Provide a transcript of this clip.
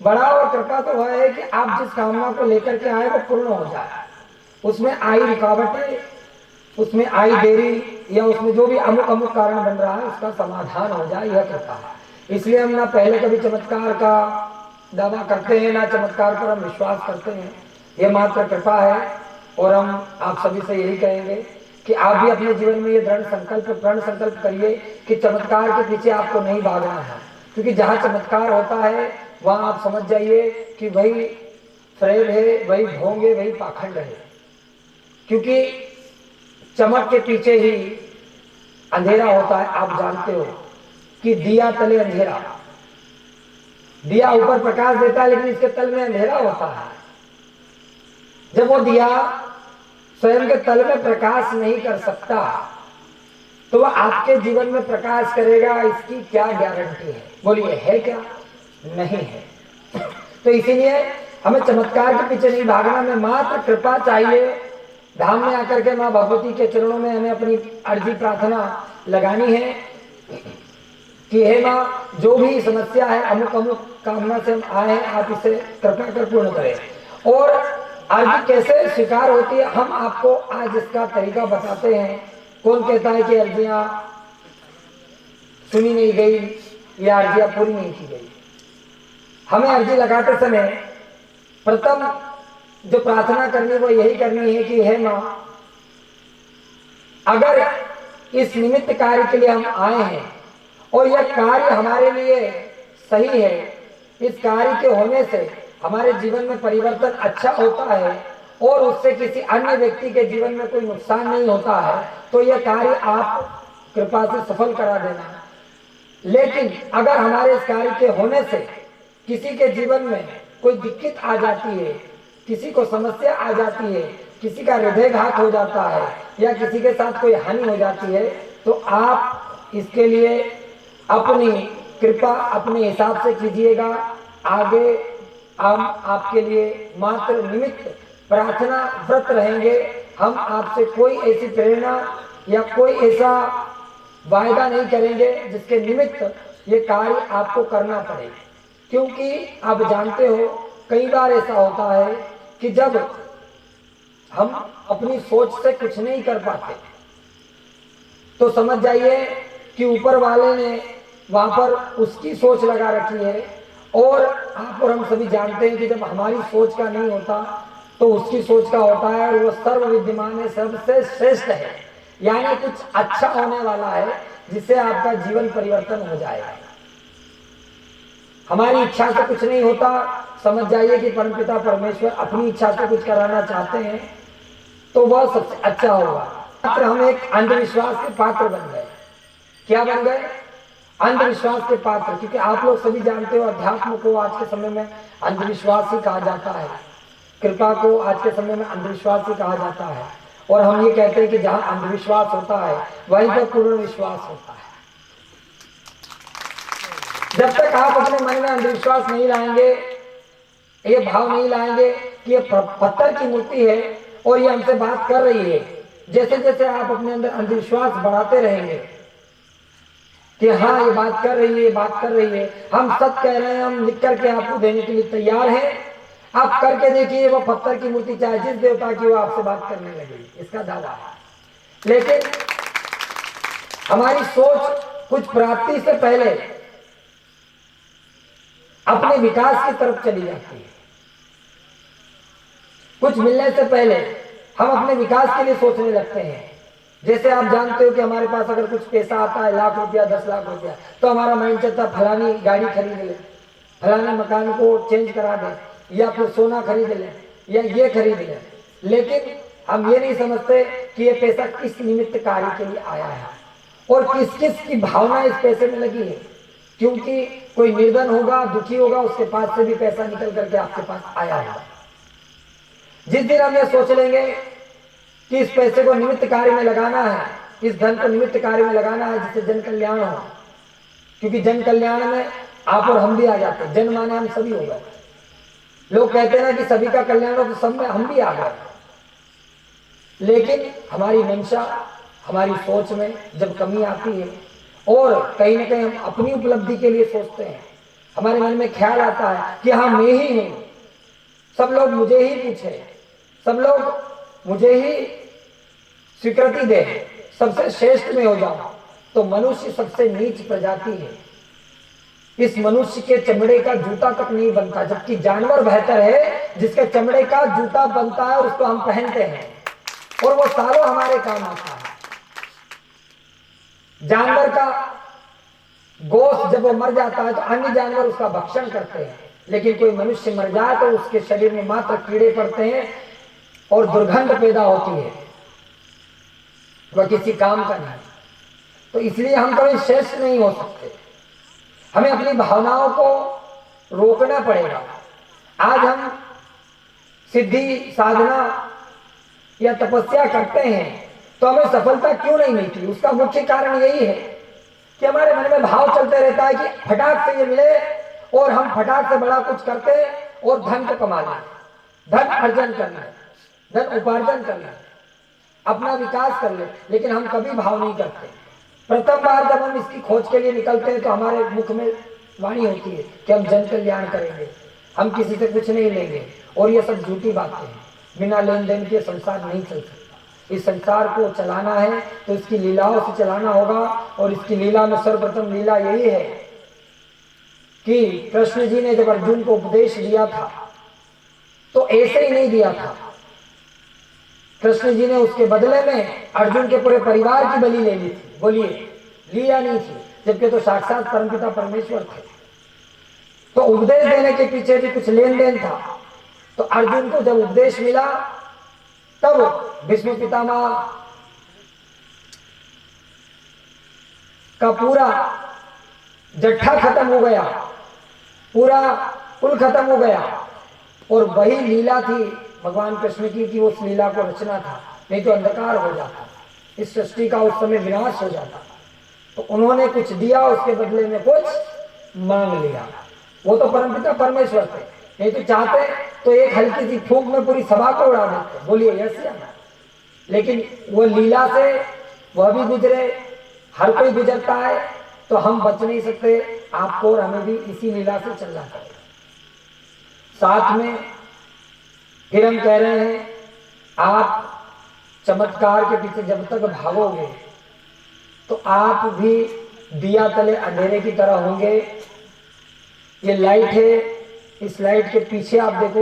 बड़ा और कृपा तो वह है कि आप जिस कामना को लेकर के आए वो पूर्ण हो जाए, उसमें आई रुकावटें, उसमें आई देरी या उसमें जो भी अमुक अमुक कारण बन रहा है उसका समाधान हो जाए, यह कृपा है। इसलिए हम ना पहले कभी चमत्कार का दावा करते हैं ना चमत्कार पर हम विश्वास करते हैं, यह मात्र कृपा है। और हम आप सभी से यही कहेंगे कि आप भी अपने जीवन में ये प्रण संकल्प करिए कि चमत्कार के पीछे आपको नहीं भागना है, क्योंकि जहां चमत्कार होता है वहां आप समझ जाइए कि वही फ्रेब है, वही ढोंग है, वही पाखंड है। क्योंकि चमक के पीछे ही अंधेरा होता है। आप जानते हो कि दिया तले अंधेरा, दिया ऊपर प्रकाश देता है लेकिन इसके तल में अंधेरा होता है। जब वो दिया स्वयं के तल में प्रकाश नहीं कर सकता तो वह आपके जीवन में प्रकाश करेगा, इसकी क्या गारंटी है? बोलिए, है क्या? नहीं है। तो इसीलिए हमें चमत्कार के पीछे नहीं भागना, में मात्र कृपा चाहिए। धाम में आकर के माँ भगवती के चरणों में हमें अपनी अर्जी प्रार्थना लगानी है कि हे माँ, जो भी समस्या है, अमुक अमुक कामना से हम आए हैं, आप इसे कृपा कर पूर्ण करें। और अर्जी कैसे स्वीकार होती है हम आपको आज इसका तरीका बताते हैं। कौन कहता है कि अर्जियां सुनी नहीं गई या अर्जियां पूरी नहीं की गई? हमें अर्जी लगाते समय प्रथम जो प्रार्थना करनी वो यही करनी है कि हे मां, अगर इस निमित्त कार्य के लिए हम आए हैं और यह कार्य हमारे लिए सही है, इस कार्य के होने से हमारे जीवन में परिवर्तन अच्छा होता है और उससे किसी अन्य व्यक्ति के जीवन में कोई नुकसान नहीं होता है, तो यह कार्य आप कृपा से सफल करा देना। लेकिन अगर हमारे इस कार्य के होने से किसी के जीवन में कोई दिक्कत आ जाती है, किसी को समस्या आ जाती है, किसी का हृदयघात हो जाता है या किसी के साथ कोई हानि हो जाती है, तो आप इसके लिए अपनी कृपा अपने हिसाब से कीजिएगा। आगे हम आपके लिए मात्र निमित्त प्रार्थना व्रत रहेंगे। हम आपसे कोई ऐसी प्रेरणा या कोई ऐसा वायदा नहीं करेंगे जिसके निमित्त ये कार्य आपको करना पड़े, क्योंकि आप जानते हो कई बार ऐसा होता है कि जब हम अपनी सोच से कुछ नहीं कर पाते तो समझ जाइए कि ऊपर वाले ने वहां पर उसकी सोच लगा रखी है। और आप और हम सभी जानते हैं कि जब हमारी सोच का नहीं होता तो उसकी सोच का होता है, और वो सर्व विद्यमान है, सबसे श्रेष्ठ है, यानी कुछ अच्छा होने वाला है जिससे आपका जीवन परिवर्तन हो जाएगा। हमारी इच्छा से कुछ नहीं होता, समझ जाइए कि परमपिता परमेश्वर अपनी इच्छा से कुछ कराना चाहते हैं तो वह सबसे अच्छा होगा। मात्र हम एक अंधविश्वास के पात्र बन गए। क्या बन गए? अंधविश्वास के पात्र। क्योंकि आप लोग सभी जानते हो अध्यात्म को आज के समय में अंधविश्वास ही कहा जाता है, कृपा को आज के समय में अंधविश्वास ही कहा जाता है। और हम ये कहते हैं कि जहां अंधविश्वास होता है वहीं पर पूर्ण विश्वास होता है। जब तक आप अपने मन में अंधविश्वास नहीं लाएंगे, ये भाव नहीं लाएंगे कि ये पत्थर की मूर्ति है और ये हमसे बात कर रही है, जैसे जैसे आप अपने अंदर अंधविश्वास बढ़ाते रहेंगे कि हाँ ये बात कर रही है, ये बात कर रही है, हम सच कह रहे हैं, हम लिख करके आपको देने के लिए तैयार हैं, आप करके देखिए वो पत्थर की मूर्ति चाहे जिस देवता की वो आपसे बात करने लगेगी, इसका दावा है। लेकिन हमारी सोच कुछ प्राप्ति से पहले अपने विकास की तरफ चली जाती है। कुछ मिलने से पहले हम अपने विकास के लिए सोचने लगते हैं। जैसे आप जानते हो कि हमारे पास अगर कुछ पैसा आता है, लाख रुपया, 10 लाख रुपया, तो हमारा माइंड चलता है फलानी गाड़ी खरीद ले, फलाने मकान को चेंज करा दे, या फिर सोना खरीद ले, या ये खरीद ले। लेकिन हम ये नहीं समझते कि ये पैसा किस निमित्त कार्य के लिए आया है और किस किस की भावना इस पैसे में लगी है। क्योंकि कोई निर्धन होगा, दुखी होगा, उसके पास से भी पैसा निकल करके आपके पास आया है। जिस दिन हम ये सोच लेंगे कि इस पैसे को निमित्त कार्य में लगाना है, इस धन को निमित्त कार्य में लगाना है जिससे जन कल्याण हो, क्योंकि जन कल्याण में आप और हम भी आ जाते हैं। जन माने हम सभी हो गए। लोग कहते हैं ना कि सभी का कल्याण हो, तो सब में हम भी आ गए। लेकिन हमारी मंशा, हमारी सोच में जब कमी आती है और कहीं ना कहीं हम अपनी उपलब्धि के लिए सोचते हैं, हमारे मन में ख्याल आता है कि हाँ मैं ही हूं, सब लोग मुझे ही पूछे, सब लोग मुझे ही स्वीकृति दे, सबसे श्रेष्ठ में हो जाऊं। तो मनुष्य सबसे नीच प्रजाति है। इस मनुष्य के चमड़े का जूता तक नहीं बनता, जबकि जानवर बेहतर है जिसके चमड़े का जूता बनता है और उसको हम पहनते हैं और वो सालों हमारे काम आता है। जानवर का गोश्त जब वो मर जाता है तो अन्य जानवर उसका भक्षण करते हैं, लेकिन कोई मनुष्य मर जाए तो उसके शरीर में मात्र कीड़े पड़ते हैं और दुर्गंध पैदा होती है, वह किसी काम का नहीं। तो इसलिए हम कभी श्रेष्ठ नहीं हो सकते, हमें अपनी भावनाओं को रोकना पड़ेगा। आज हम सिद्धि साधना या तपस्या करते हैं तो हमें सफलता क्यों नहीं मिलती? उसका मुख्य कारण यही है कि हमारे मन में भाव चलते रहता है कि फटाक से ये मिले और हम फटाक से बड़ा कुछ करते और धन को कमा लें, धन अर्जन करना है, धन उपार्जन करना है, अपना विकास कर ले, लेकिन हम कभी भाव नहीं करते। प्रथम बार जब हम इसकी खोज के लिए निकलते हैं तो हमारे मुख में वाणी होती है कि हम जन कल्याण करेंगे, हम किसी से कुछ नहीं लेंगे, और ये सब झूठी बातें हैं। बिना लेन देन के संसार नहीं चल सकता। इस संसार को चलाना है तो इसकी लीलाओं से चलाना होगा, और इसकी लीला में सर्वप्रथम लीला यही है कि कृष्ण जी ने जब अर्जुन को उपदेश दिया था तो ऐसे ही नहीं दिया था। कृष्ण जी ने उसके बदले में अर्जुन के पूरे परिवार की बलि ले ली थी। बोलिए, लिया नहीं थी, जबकि तो साक्षात परमपिता परमेश्वर थे। तो उपदेश देने के पीछे भी कुछ लेन देन था। तो अर्जुन को जब उपदेश मिला तब भीष्म पितामह का पूरा जट्ठा खत्म हो गया, पूरा कुल खत्म हो गया, और वही लीला थी भगवान कृष्ण की कि उस लीला को रचना था, नहीं तो अंधकार हो जाता, इस सृष्टि का उस समय विनाश हो जाता। तो उन्होंने कुछ दिया, उसके बदले में कुछ मांग लिया। वो तो परमपिता परमेश्वर थे, नहीं तो चाहते तो एक हल्की सी फूंक में पूरी सभा को उड़ा देते। बोलिए यस या ना? लेकिन वो लीला से वह भी गुजरे, हर कोई गुजरता है, तो हम बच नहीं सकते। आपको और हमें भी इसी लीला से चलना पड़ेगा। साथ में फिर हम कह रहे हैं, आप चमत्कार के पीछे जब तक भागोगे तो आप भी दिया तले अंधेरे की तरह होंगे। ये लाइट है, इस लाइट के पीछे आप देखो